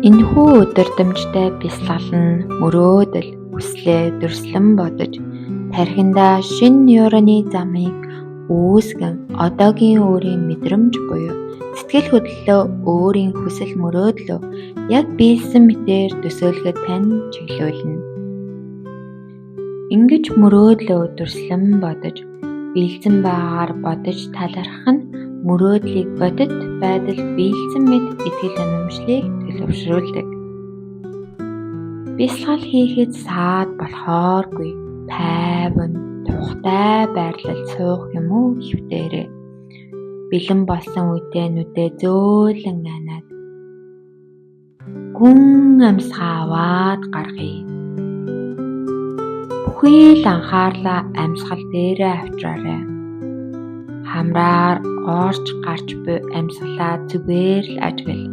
Энэхүү өдөрдмжтэй бясалгал нь мөрөөдөл, хүслээ дүрслэн бодож, тархиндаа шинэ нейроны замыг үүсгэн одоогийн өөрийн мэдрэмж буюу сэтгэл хөдлөлөө өөрийн хүсэл мөрөөдлөө яг биелсэн мэтээр төсөөлөхөд тань чиглүүлнэ. Ингэж мөрөөдлөө дүрслэн бодож, биелсэн байгаагаар бодож талархах нь мөрөөдлийг бодит байдалд биелсэн мэт итгэл үнэмшлийг төлөвшрүүлдэг. Бясалгал хийхэд саад болохооргүй тайван, тухтай байрлал суух юм уу хэвтээрээ. Бэлэн болсон үедээ нүдээ зөөлөн анаад гүн амьсгаа аваад гаргая. Бүхий л анхаарлаа амьсгал дээрээ авчраарай. Хамраар орж гарч буй амьсгалаа зүгээр л ажигла.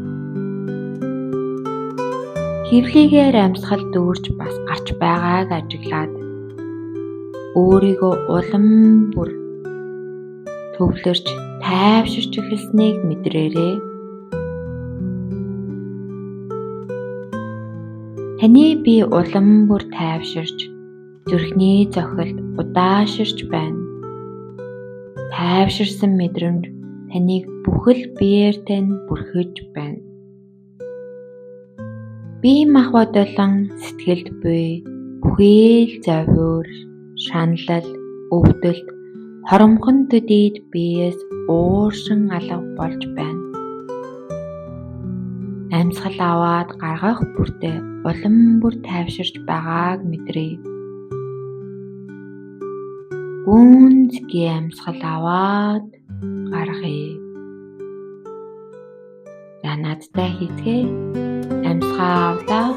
Хэвлийгээр амьсгал дүүрч бас гарч байгааг ажиглаад өөрийгөө улам бүр төвлөрч тайвширч эхэлснийг мэдрээрэй. Таны бие улам бүр тайвширч зүрхний зохилд удааширч байна. Тайвширсан мэдрэмж таныг бүхэл биеэртэй нь бүрхэж байна. Бие махбодолон сэтгэлд буй бүхий л завиур, шаналл, өвдөлт, хоромхон төдийд биеэс ууршин алга болж байна. Амьсгал аваад гаргах бүртээ улам бүр тайвширч байгааг мэдрээ. Гүнзгий амьсгал аваад гаргая. За надтай хийцгээе. Амьсгаа авлаа.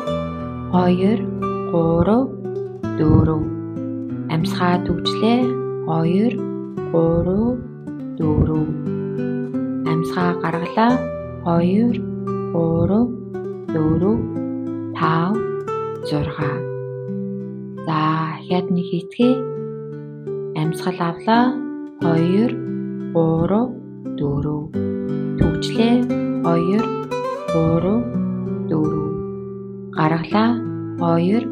2, 3, 4. Амьсгаа төвчлээ. 2, 3, 4. Амьсгаа гаргалаа. 2, 3, 4, 5, 6. За ахаад нэг хийцгээе. Амьсгал авлаа. 2, 3, 4. Төвчлээ. 2, 3, 4. Гаргалаа. 2,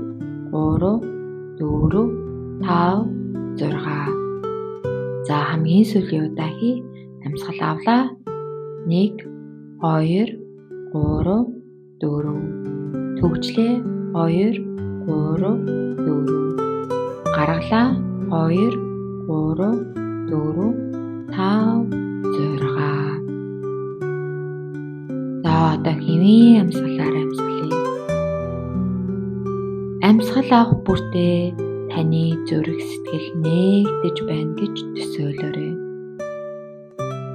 3, 4, 5, 6. За хамгийн сүүлийн удаа хий. Амьсгал авлаа. 1, 2, 3, 4. Төвчлээ. 2, 3, 4. Гаргалаа. 2, 3, 4, 5, 6. За одоо хэвийн амьсгалаараа амьсгалъя. Амьсгал авах бүртээ таны зүрх сэтгэл нээгдэж байна гэж төсөөлөөрэй.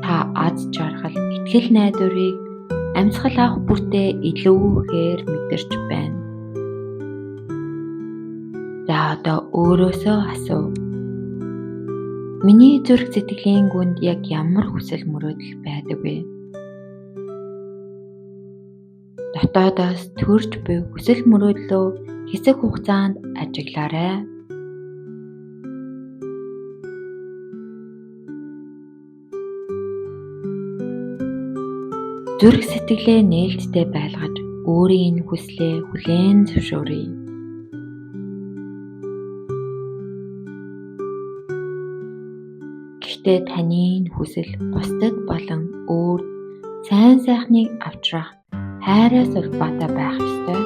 Та аз жаргал, итгэл найдварыг амьсгал авах бүртээ илүүхээр мэдэрч байна. За одоо өөрөөсөө асуу. Миний зүрх сэтгэлийн гүнд яг ямар хүсэл мөрөөдөл байдаг вэ? Дотоодоос төрж буй хүсэл мөрөөдлөө хэсэг хугацаанд ажиглаарай. Зүрх сэтгэлээ нээлттэй байлгаж өөрийн энэ хүслээ хүлээн зөвшөөрье. Гэхдээ таны хүсэл бусдад болон өөр сайн сайхныг авчрах хайраас улбаатай байх ёстой.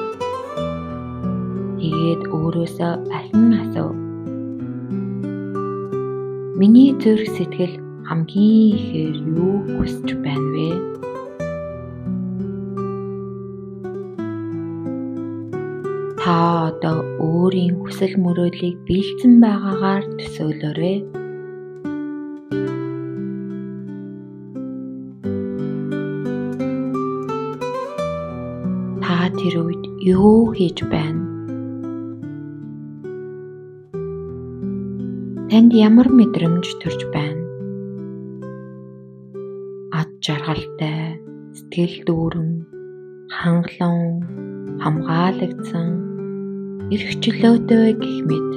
Тэгээд өөрөөсөө ахин асуу. Миний зүрх сэтгэл хамгийн ихээр юу хүсэж байна вэ? Та одоо өөрийн хүсэл мөрөөдлийг биелсэн байгаагаар төсөөлөөрэй. Та тэр үед юу хийж байна? Танд ямар мэдрэмж төрж байна? Аз жаргалтай, сэтгэл дүүрэн, хангалуун, хамгаалагдсан, эрх чөлөөтэй гэх мэт.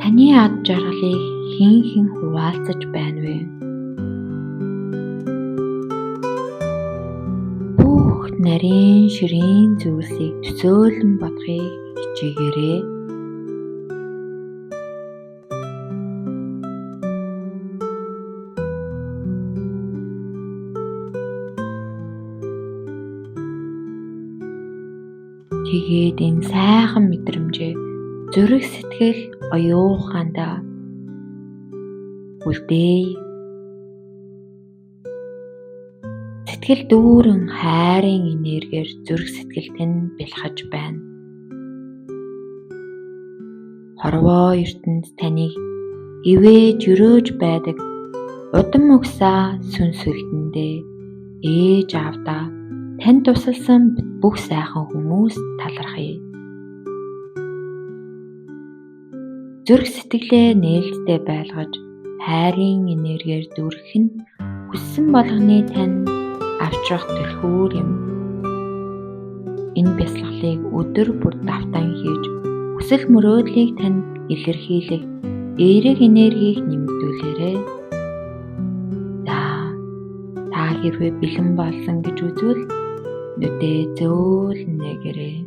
Таны аз жаргалыг хэн хуваалцаж байна вэ? нарийн ширийн зүйлсийг төсөөлөн бодохыг хичээгээрэй. Тэгээд энэ сайхан мэдрэмжээ зүрх сэтгэл оюухандаа үлдээе. Сэтгэл дүүрэн хайрын энергиэр зүрх сэтгэлд нь бэлхэж байна. Хорвоо ертөнд таныг ивэж өрөөж байдаг удам угсаа сүнсэлтэндээ ээж аавдаа танд тусалсан бүх сайхан хүмүүс талархъя. Зүрх сэтгэлээ нээлттэй байлгаж хайрын энергиэр дүүргэх нь хүссэн болгоны тань авчрах түлхүүр юм. Энэ бясалгалыг өдөр бүр давтан хийж хүсэл мөрөөдлийг танд илэрхийлэх эерэг энергийг нэмэгдүүлээрэй. За, та хэрвээ бэлэн болсон гэж үзвэл нүдээ зөөлнө гэрээ.